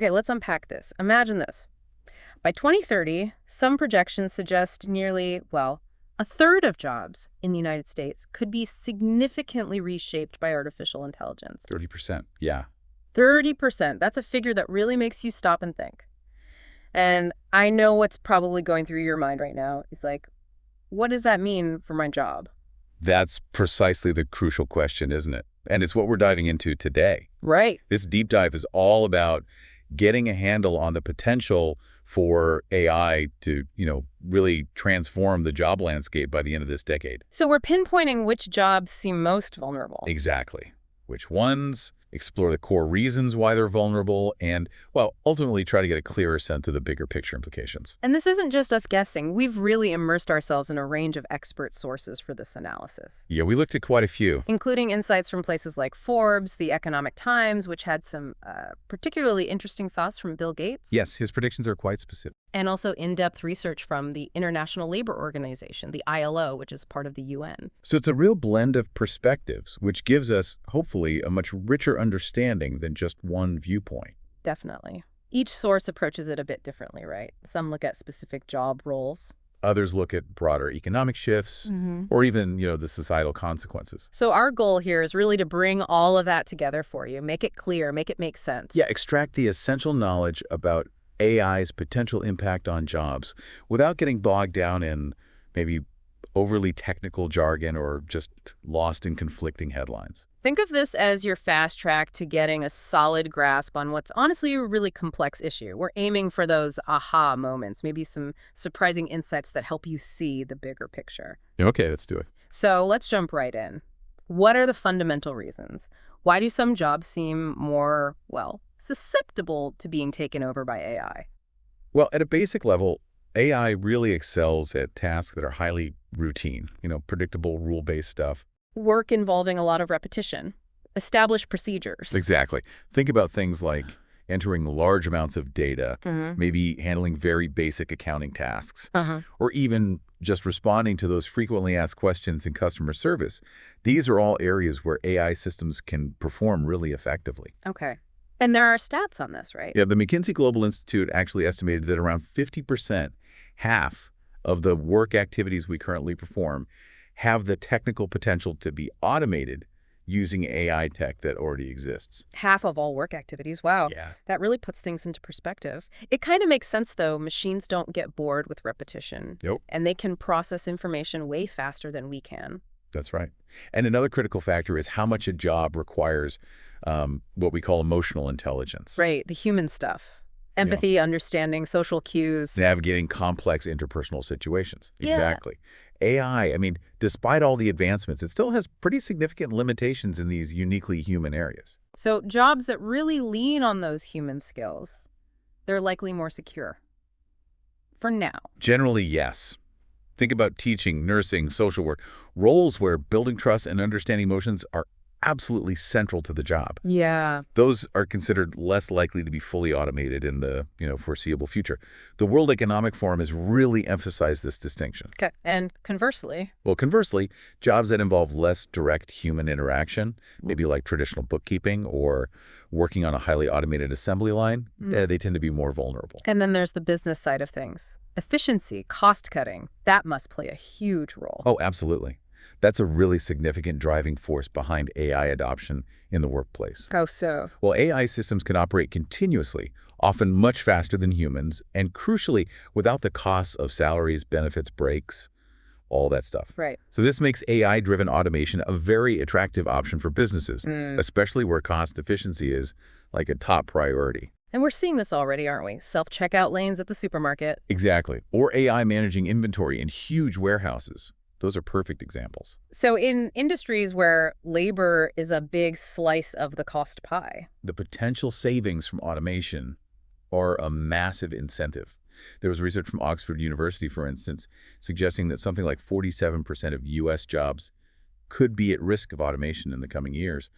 Okay, let's unpack this. Imagine this. By 2030, some projections suggest nearly, well, a third of jobs in the United States could be significantly reshaped by artificial intelligence. 30%. Yeah. 30%. That's a figure that really makes you stop and think. And I know what's probably going through your mind right now is like, what does that mean for my job? That's precisely the crucial question, isn't it? And it's what we're diving into today. Right. This deep dive is all about getting a handle on the potential for AI to, really transform the job landscape by the end of this decade. So we're pinpointing which jobs seem most vulnerable. Exactly. Which ones, explore the core reasons why they're vulnerable, and, well, ultimately try to get a clearer sense of the bigger picture implications. And this isn't just us guessing. We've really immersed ourselves in a range of expert sources for this analysis, Yeah, we looked at quite a few. including insights from places like Forbes, the Economic Times, which had some particularly interesting thoughts from Bill Gates. Yes, his predictions are quite specific. And also in-depth research from the International Labor Organization, the ILO, which is part of the UN. So it's a real blend of perspectives, which gives us, hopefully, a much richer understanding than just one viewpoint. Definitely. Each source approaches it a bit differently, right? Some look at specific job roles. Others look at broader economic shifts, or even, the societal consequences. So our goal here is really to bring all of that together for you, make it clear, make it make sense. Yeah, extract the essential knowledge about AI's potential impact on jobs without getting bogged down in maybe overly technical jargon or just lost in conflicting headlines. Think of this as your fast track to getting a solid grasp on what's honestly a really complex issue. We're aiming for those aha moments, maybe some surprising insights that help you see the bigger picture. Okay, let's do it. So let's jump right in. What are the fundamental reasons? Why do some jobs seem more, well, susceptible to being taken over by AI? Well, at a basic level, AI really excels at tasks that are highly routine, predictable, rule-based stuff. Work involving a lot of repetition, established procedures. Exactly. Think about things like entering large amounts of data, maybe handling very basic accounting tasks, or even just responding to those frequently asked questions in customer service. These are all areas where AI systems can perform really effectively. Okay. And there are stats on this, right? Yeah, the McKinsey Global Institute actually estimated that around 50%, half of the work activities we currently perform, have the technical potential to be automated using AI tech that already exists. Half of all work activities. Wow. Yeah. That really puts things into perspective. It kind of makes sense, though. Machines don't get bored with repetition. Yep. And they can process information way faster than we can. That's right. And another critical factor is how much a job requires what we call emotional intelligence. Right. The human stuff. Empathy, understanding, social cues. Navigating complex interpersonal situations. Yeah. Exactly. AI, despite all the advancements, it still has pretty significant limitations in these uniquely human areas. So jobs that really lean on those human skills, they're likely more secure. For now. Generally, yes. Think about teaching, nursing, social work, roles where building trust and understanding emotions are absolutely central to the job. Yeah. Those are considered less likely to be fully automated in the foreseeable future. The World Economic Forum has really emphasized this distinction. Okay. And conversely. Well, conversely, jobs that involve less direct human interaction, maybe like traditional bookkeeping or working on a highly automated assembly line, they tend to be more vulnerable. And then there's the business side of things. Efficiency, cost cutting, that must play a huge role. Oh, absolutely. That's a really significant driving force behind AI adoption in the workplace. How so? Well, AI systems can operate continuously, often much faster than humans, and crucially, without the costs of salaries, benefits, breaks, all that stuff. Right. So this makes AI-driven automation a very attractive option for businesses, especially where cost efficiency is like a top priority. And we're seeing this already, aren't we? Self-checkout lanes at the supermarket. Exactly. Or AI managing inventory in huge warehouses. Those are perfect examples. So in industries where labor is a big slice of the cost pie. The potential savings from automation are a massive incentive. There was research from Oxford University, for instance, suggesting that something like 47% of U.S. jobs could be at risk of automation in the coming years,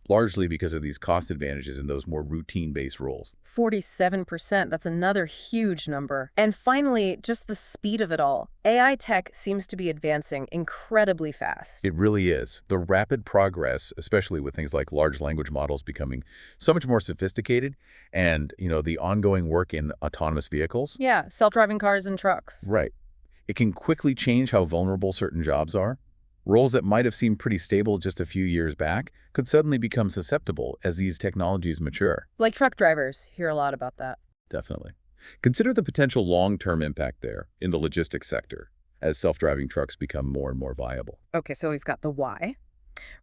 largely because of these cost advantages in those more routine-based roles. 47%, that's another huge number. And finally, just the speed of it all. AI tech seems to be advancing incredibly fast. It really is. The rapid progress, especially with things like large language models becoming so much more sophisticated and, the ongoing work in autonomous vehicles. Yeah, self-driving cars and trucks. Right. It can quickly change how vulnerable certain jobs are. Roles that might have seemed pretty stable just a few years back could suddenly become susceptible as these technologies mature. Like truck drivers, hear a lot about that. Definitely. Consider the potential long-term impact there in the logistics sector as self-driving trucks become more and more viable. Okay, so we've got the why.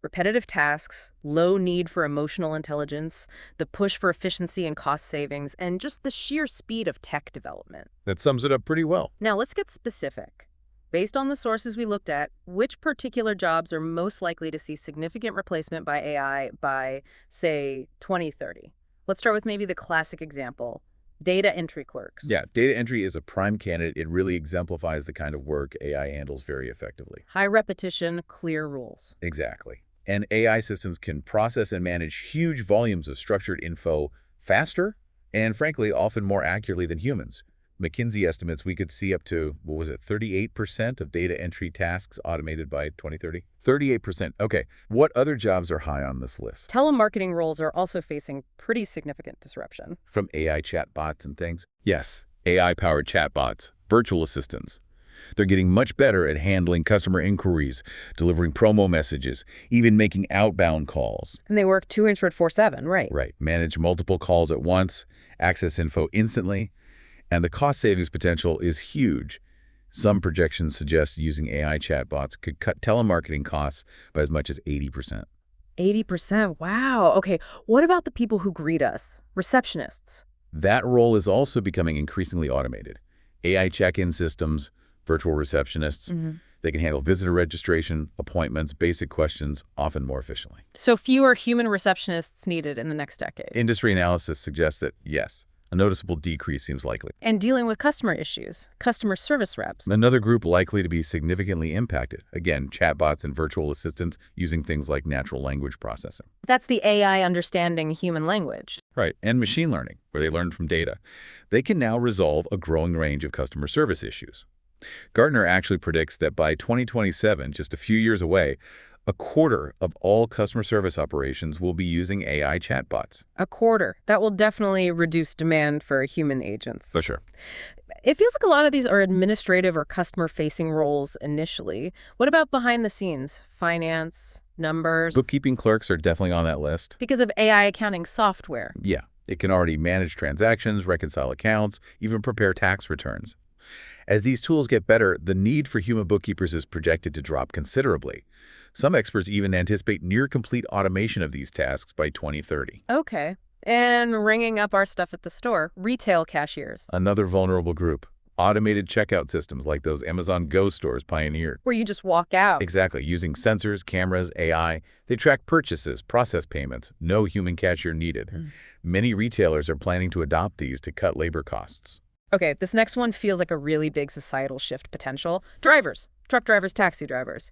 Repetitive tasks, low need for emotional intelligence, the push for efficiency and cost savings, and just the sheer speed of tech development. That sums it up pretty well. Now let's get specific. Based on the sources we looked at, which particular jobs are most likely to see significant replacement by AI by, say, 2030? Let's start with maybe the classic example, data entry clerks. Yeah, data entry is a prime candidate. It really exemplifies the kind of work AI handles very effectively. High repetition, clear rules. Exactly. And AI systems can process and manage huge volumes of structured info faster and, frankly, often more accurately than humans. McKinsey estimates we could see up to, 38% of data entry tasks automated by 2030? 38%. Okay. What other jobs are high on this list? Telemarketing roles are also facing pretty significant disruption. From AI chatbots and things? Yes, AI-powered chatbots, virtual assistants. They're getting much better at handling customer inquiries, delivering promo messages, even making outbound calls. And they work 24/7, right? Right. Manage multiple calls at once, access info instantly, and the cost savings potential is huge. Some projections suggest using AI chatbots could cut telemarketing costs by as much as 80%. 80%, wow. Okay, what about the people who greet us? Receptionists. That role is also becoming increasingly automated. AI check-in systems, virtual receptionists, they can handle visitor registration, appointments, basic questions, often more efficiently. So fewer human receptionists needed in the next decade. Industry analysis suggests that, yes, a noticeable decrease seems likely. And dealing with customer issues, customer service reps. Another group likely to be significantly impacted. Again, chatbots and virtual assistants using things like natural language processing. That's the AI understanding human language. Right, and machine learning, where they learn from data. They can now resolve a growing range of customer service issues. Gartner actually predicts that by 2027, just a few years away, a quarter of all customer service operations will be using AI chatbots. A quarter. That will definitely reduce demand for human agents. For sure. It feels like a lot of these are administrative or customer-facing roles initially. What about behind the scenes? Finance, numbers? Bookkeeping clerks are definitely on that list. Because of AI accounting software. Yeah, it can already manage transactions, reconcile accounts, even prepare tax returns. As these tools get better, the need for human bookkeepers is projected to drop considerably. Some experts even anticipate near-complete automation of these tasks by 2030. Okay. And ringing up our stuff at the store, retail cashiers. Another vulnerable group. Automated checkout systems like those Amazon Go stores pioneered. Where you just walk out. Exactly. Using sensors, cameras, AI, they track purchases, process payments, no human cashier needed. Many retailers are planning to adopt these to cut labor costs. Okay, this next one feels like a really big societal shift potential. Drivers, truck drivers, taxi drivers.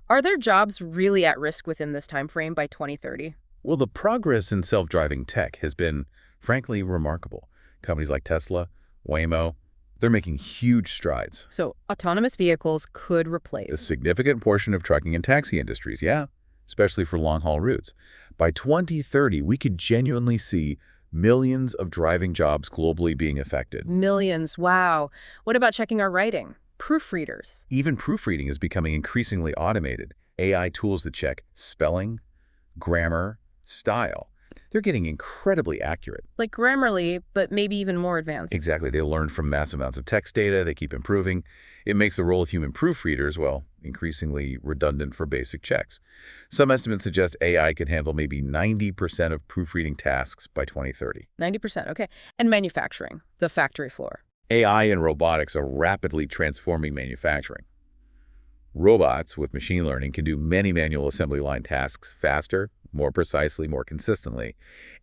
Are their jobs really at risk within this time frame by 2030? Well, the progress in self-driving tech has been, frankly, remarkable. Companies like Tesla, Waymo, they're making huge strides. So autonomous vehicles could replace A significant portion of trucking and taxi industries, yeah, especially for long-haul routes. By 2030, we could genuinely see millions of driving jobs globally being affected. millions. Wow. What about checking our writing? Proofreaders. Even proofreading is becoming increasingly automated. AI tools that check spelling, grammar, style. They're getting incredibly accurate. Like Grammarly, but maybe even more advanced. Exactly. They learn from massive amounts of text data. They keep improving. It makes the role of human proofreaders, well, increasingly redundant for basic checks. Some estimates suggest AI could handle maybe 90% of proofreading tasks by 2030. 90%, okay. And manufacturing, the factory floor. AI and robotics are rapidly transforming manufacturing. Robots with machine learning can do many manual assembly line tasks faster, more precisely, more consistently,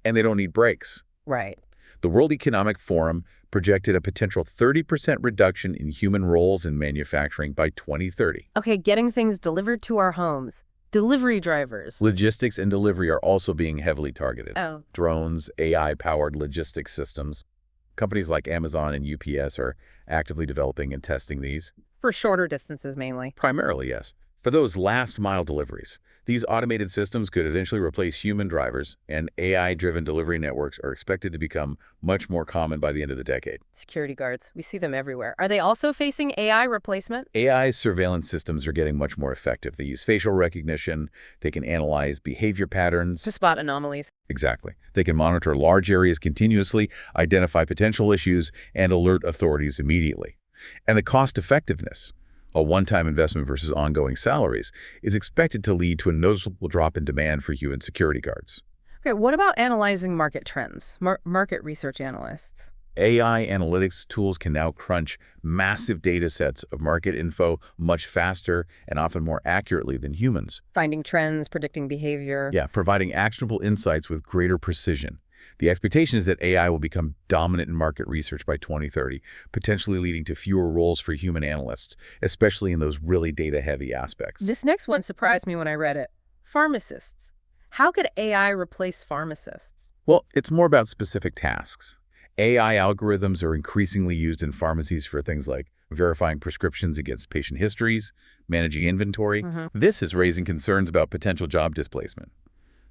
and they don't need breaks. Right. The World Economic Forum projected a potential 30% reduction in human roles in manufacturing by 2030. Okay, getting things delivered to our homes. Delivery drivers. Logistics and delivery are also being heavily targeted. Oh. Drones, AI-powered logistics systems. Companies like Amazon and UPS are actively developing and testing these. For shorter distances, mainly. Primarily, yes. For those last-mile deliveries, these automated systems could eventually replace human drivers, and AI-driven delivery networks are expected to become much more common by the end of the decade. Security guards. We see them everywhere. Are they also facing AI replacement? AI surveillance systems are getting much more effective. They use facial recognition. They can analyze behavior patterns. To spot anomalies. Exactly. They can monitor large areas continuously, identify potential issues, and alert authorities immediately. And the cost-effectiveness, a one-time investment versus ongoing salaries, is expected to lead to a noticeable drop in demand for human security guards. Okay, what about analyzing market trends? Market research analysts. AI analytics tools can now crunch massive data sets of market info much faster and often more accurately than humans. Finding trends, predicting behavior. Yeah, providing actionable insights with greater precision. The expectation is that AI will become dominant in market research by 2030, potentially leading to fewer roles for human analysts, especially in those really data-heavy aspects. This next one surprised me when I read it. Pharmacists. How could AI replace pharmacists? Well, it's more about specific tasks. AI algorithms are increasingly used in pharmacies for things like verifying prescriptions against patient histories, managing inventory. This is raising concerns about potential job displacement.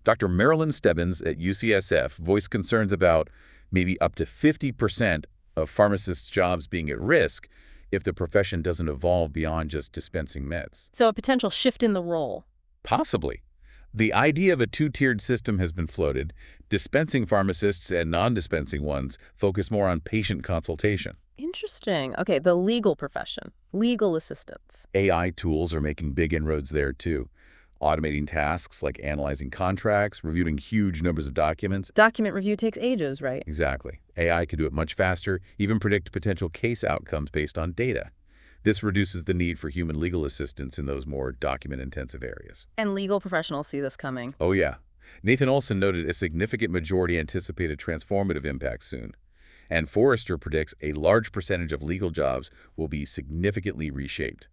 Dr. Marilyn Stebbins at UCSF voiced concerns about maybe up to 50% of pharmacists' jobs being at risk if the profession doesn't evolve beyond just dispensing meds. So a potential shift in the role. Possibly. The idea of a two-tiered system has been floated. Dispensing pharmacists and non-dispensing ones focus more on patient consultation. Interesting. Okay, the legal profession. Legal assistants. AI tools are making big inroads there, too. Automating tasks like analyzing contracts, reviewing huge numbers of documents. Document review takes ages, right? Exactly. AI can do it much faster, even predict potential case outcomes based on data. This reduces the need for human legal assistance in those more document-intensive areas. And legal professionals see this coming. Oh, yeah. Nathan Olson noted a significant majority anticipate a transformative impact soon. And Forrester predicts a large percentage of legal jobs will be significantly reshaped.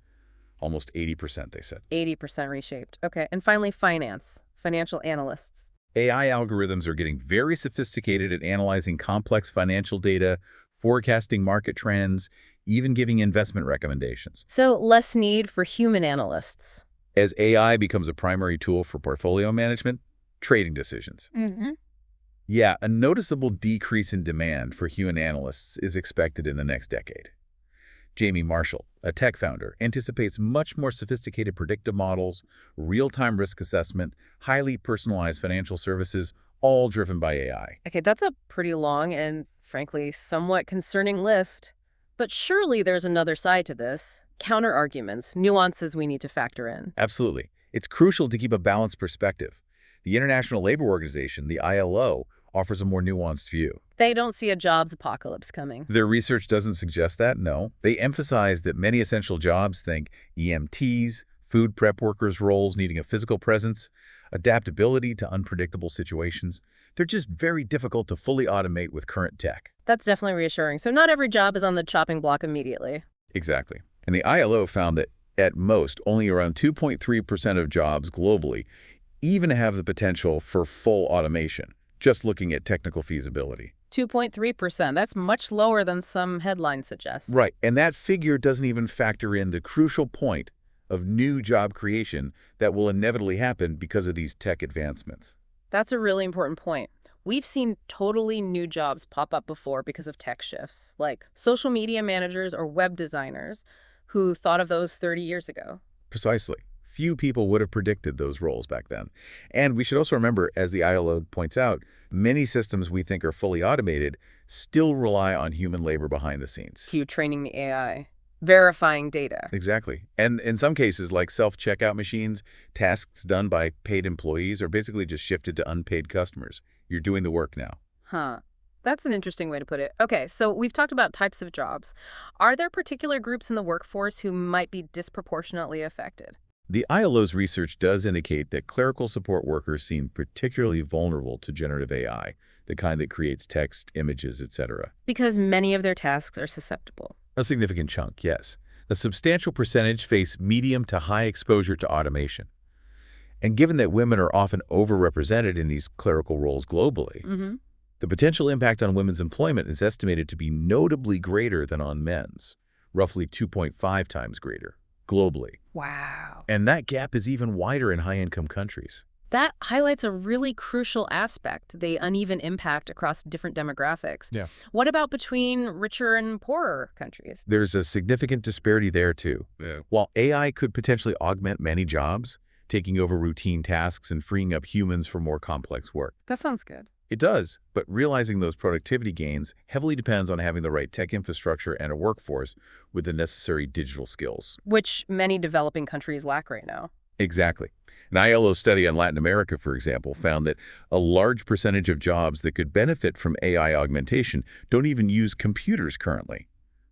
Almost 80%, they said. 80% reshaped. Okay, and finally, finance. Financial analysts. AI algorithms are getting very sophisticated at analyzing complex financial data, forecasting market trends, even giving investment recommendations. So less need for human analysts. As AI becomes a primary tool for portfolio management, trading decisions. Yeah, a noticeable decrease in demand for human analysts is expected in the next decade. Jamie Marshall, a tech founder, anticipates much more sophisticated predictive models, real-time risk assessment, highly personalized financial services, all driven by AI. Okay, that's a pretty long and, frankly, somewhat concerning list. But surely there's another side to this. Counter-arguments, nuances we need to factor in. Absolutely. It's crucial to keep a balanced perspective. The International Labor Organization, the ILO, offers a more nuanced view. They don't see a jobs apocalypse coming. Their research doesn't suggest that, no. They emphasize that many essential jobs, think EMTs, food prep workers' roles needing a physical presence, adaptability to unpredictable situations, they're just very difficult to fully automate with current tech. That's definitely reassuring. So not every job is on the chopping block immediately. Exactly. And the ILO found that at most, only around 2.3% of jobs globally even have the potential for full automation, just looking at technical feasibility. 2.3%. That's much lower than some headlines suggest. Right, and that figure doesn't even factor in the crucial point of new job creation that will inevitably happen because of these tech advancements. That's a really important point. We've seen totally new jobs pop up before because of tech shifts, like social media managers or web designers who thought of those 30 years ago. Precisely. Few people would have predicted those roles back then. And we should also remember, as the ILO points out, many systems we think are fully automated still rely on human labor behind the scenes. Cue training the AI, verifying data. Exactly. And in some cases, like self-checkout machines, tasks done by paid employees are basically just shifted to unpaid customers. You're doing the work now. Huh. That's an interesting way to put it. Okay, so we've talked about types of jobs. Are there particular groups in the workforce who might be disproportionately affected? The ILO's research does indicate that clerical support workers seem particularly vulnerable to generative AI, the kind that creates text, images, etc. Because many of their tasks are susceptible. A significant chunk, yes. A substantial percentage face medium to high exposure to automation. And given that women are often overrepresented in these clerical roles globally, the potential impact on women's employment is estimated to be notably greater than on men's, roughly 2.5 times greater, globally. Wow. And that gap is even wider in high-income countries. That highlights a really crucial aspect, the uneven impact across different demographics. Yeah. What about between richer and poorer countries? There's a significant disparity there, too. Yeah. While AI could potentially augment many jobs, taking over routine tasks and freeing up humans for more complex work. That sounds good. It does, but realizing those productivity gains heavily depends on having the right tech infrastructure and a workforce with the necessary digital skills. Which many developing countries lack right now. Exactly. An ILO study on Latin America, for example, found that a large percentage of jobs that could benefit from AI augmentation don't even use computers currently.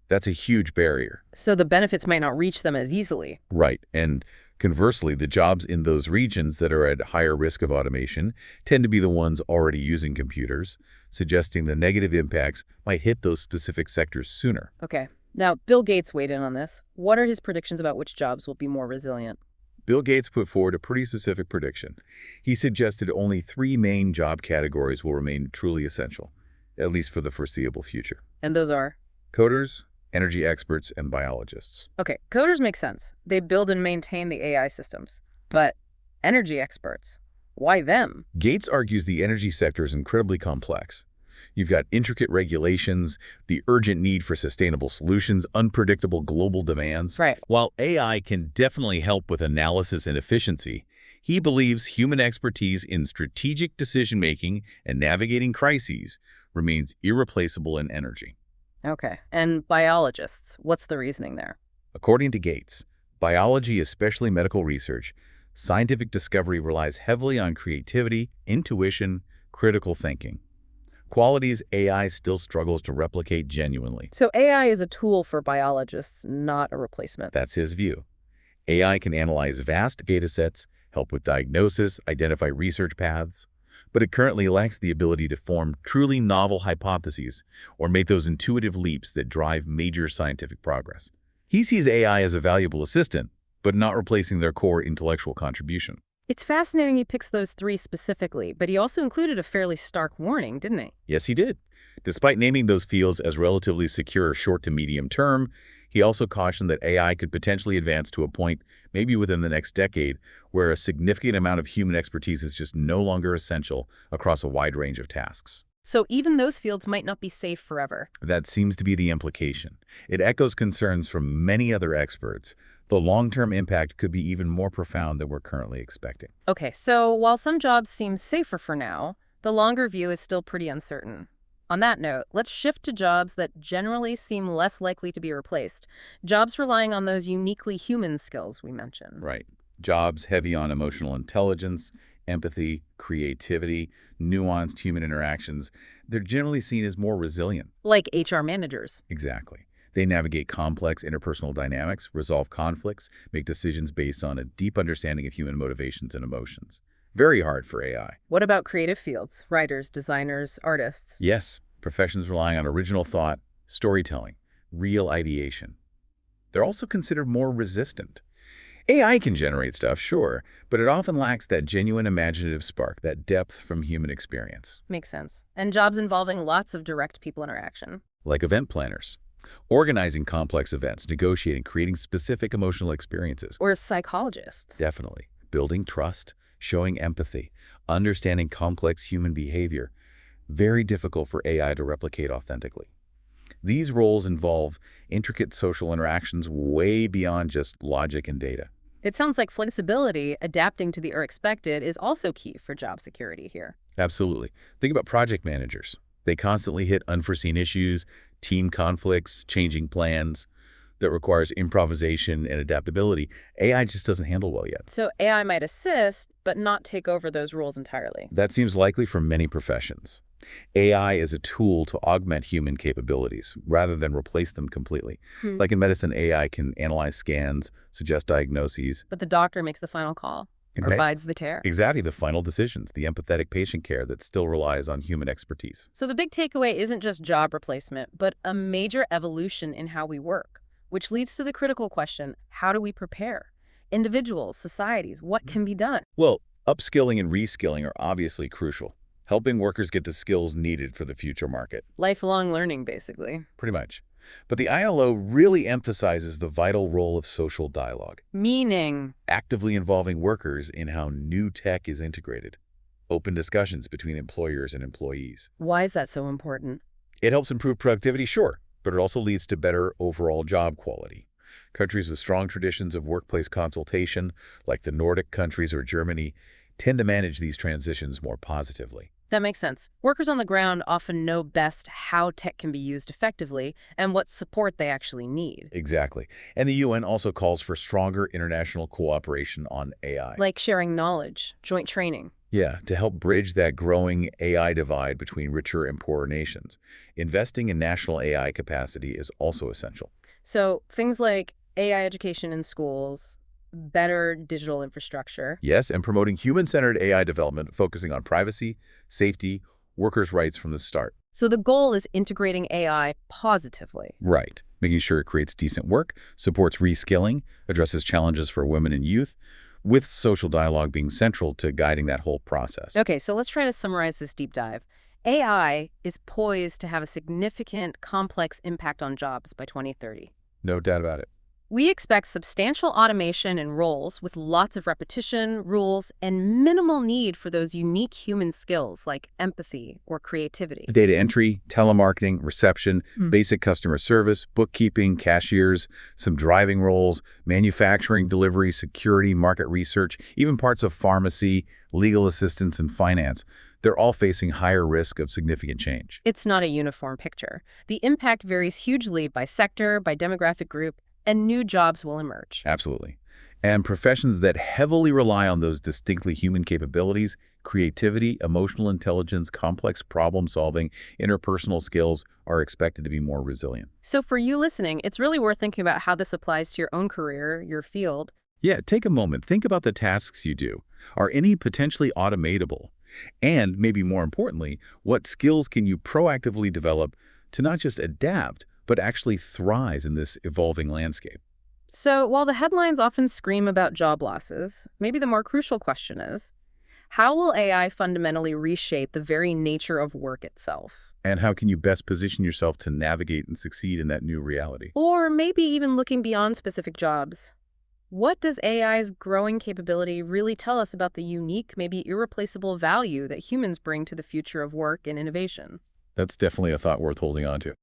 That's a huge barrier. So the benefits might not reach them as easily. Right. And conversely, the jobs in those regions that are at higher risk of automation tend to be the ones already using computers, suggesting the negative impacts might hit those specific sectors sooner. Okay. Now, Bill Gates weighed in on this. What are his predictions about which jobs will be more resilient? Bill Gates put forward a pretty specific prediction. He suggested only 3 main job categories will remain truly essential, at least for the foreseeable future. And those are? Coders, energy experts, and biologists. Okay, coders make sense. They build and maintain the AI systems. But energy experts, why them? Gates argues the energy sector is incredibly complex. You've got intricate regulations, the urgent need for sustainable solutions, unpredictable global demands. Right. While AI can definitely help with analysis and efficiency, he believes human expertise in strategic decision-making and navigating crises remains irreplaceable in energy. Okay, and biologists, what's the reasoning there? According to Gates, biology, especially medical research, scientific discovery relies heavily on creativity, intuition, critical thinking. Qualities AI still struggles to replicate genuinely. So AI is a tool for biologists, not a replacement. That's his view. AI can analyze vast data sets, help with diagnosis, identify research paths, but it currently lacks the ability to form truly novel hypotheses or make those intuitive leaps that drive major scientific progress. He sees AI as a valuable assistant, but not replacing their core intellectual contribution. It's fascinating he picks those 3 specifically, but he also included a fairly stark warning, didn't he? Yes, he did. Despite naming those fields as relatively secure short to medium term, he also cautioned that AI could potentially advance to a point, maybe within the next decade, where a significant amount of human expertise is just no longer essential across a wide range of tasks. So even those fields might not be safe forever. That seems to be the implication. It echoes concerns from many other experts. The long-term impact could be even more profound than we're currently expecting. Okay, so while some jobs seem safer for now, the longer view is still pretty uncertain. On that note, let's shift to jobs that generally seem less likely to be replaced. Jobs relying on those uniquely human skills we mentioned. Right. Jobs heavy on emotional intelligence, empathy, creativity, nuanced human interactions, they're generally seen as more resilient. Like HR managers. Exactly. They navigate complex interpersonal dynamics, resolve conflicts, make decisions based on a deep understanding of human motivations and emotions. Very hard for AI. What about creative fields? Writers, designers, artists? Yes, professions relying on original thought, storytelling, real ideation. They're also considered more resistant. AI can generate stuff, sure, but it often lacks that genuine imaginative spark, that depth from human experience. Makes sense. And jobs involving lots of direct people interaction. Like event planners. Organizing complex events, negotiating, creating specific emotional experiences. Or psychologists. Definitely. Building trust, showing empathy, understanding complex human behavior. Very difficult for AI to replicate authentically. These roles involve intricate social interactions way beyond just logic and data. It sounds like flexibility, adapting to the unexpected, is also key for job security here. Absolutely. Think about project managers. They constantly hit unforeseen issues, team conflicts, changing plans that requires improvisation and adaptability. AI just doesn't handle well yet. So AI might assist, but not take over those roles entirely. That seems likely for many professions. AI is a tool to augment human capabilities rather than replace them completely. Like in medicine, AI can analyze scans, suggest diagnoses. But the doctor makes the final call, provides the care. Exactly, the final decisions, the empathetic patient care that still relies on human expertise. So the big takeaway isn't just job replacement, but a major evolution in how we work, which leads to the critical question, how do we prepare? Individuals, societies, what can be done? Well, upskilling and reskilling are obviously crucial, helping workers get the skills needed for the future market. Lifelong learning, basically. Pretty much. But the ILO really emphasizes the vital role of social dialogue, Meaning, actively involving workers in how new tech is integrated. Open discussions between employers and employees. why is that so important? It helps improve productivity, sure, but it also leads to better overall job quality. Countries with strong traditions of workplace consultation, like the Nordic countries or Germany, tend to manage these transitions more positively. That makes sense. Workers on the ground often know best how tech can be used effectively and what support they actually need. Exactly. And the UN also calls for stronger international cooperation on AI. Like sharing knowledge, joint training. Yeah, to help bridge that growing AI divide between richer and poorer nations. Investing in national AI capacity is also essential. So things like AI education in schools, better digital infrastructure. Yes, and promoting human-centered AI development, focusing on privacy, safety, workers' rights from the start. So the goal is integrating AI positively. Right. Making sure it creates decent work, supports reskilling, addresses challenges for women and youth, with social dialogue being central to guiding that whole process. Okay, so let's try to summarize this deep dive. AI is poised to have a significant, complex impact on jobs by 2030. No doubt about it. We expect substantial automation in roles with lots of repetition, rules, and minimal need for those unique human skills like empathy or creativity. Data entry, telemarketing, reception, basic customer service, bookkeeping, cashiers, some driving roles, manufacturing, delivery, security, market research, even parts of pharmacy, legal assistance, and finance. They're all facing higher risk of significant change. It's not a uniform picture. The impact varies hugely by sector, by demographic group, and new jobs will emerge. Absolutely. And professions that heavily rely on those distinctly human capabilities, creativity, emotional intelligence, complex problem solving, interpersonal skills are expected to be more resilient. So for you listening, it's really worth thinking about how this applies to your own career, your field. Yeah, take a moment. Think about the tasks you do. Are any potentially automatable? And maybe more importantly, what skills can you proactively develop to not just adapt, but actually thrive in this evolving landscape? So while the headlines often scream about job losses, maybe the more crucial question is, how will AI fundamentally reshape the very nature of work itself? And how can you best position yourself to navigate and succeed in that new reality? Or maybe even looking beyond specific jobs. What does AI's growing capability really tell us about the unique, maybe irreplaceable value that humans bring to the future of work and innovation? That's definitely a thought worth holding on to.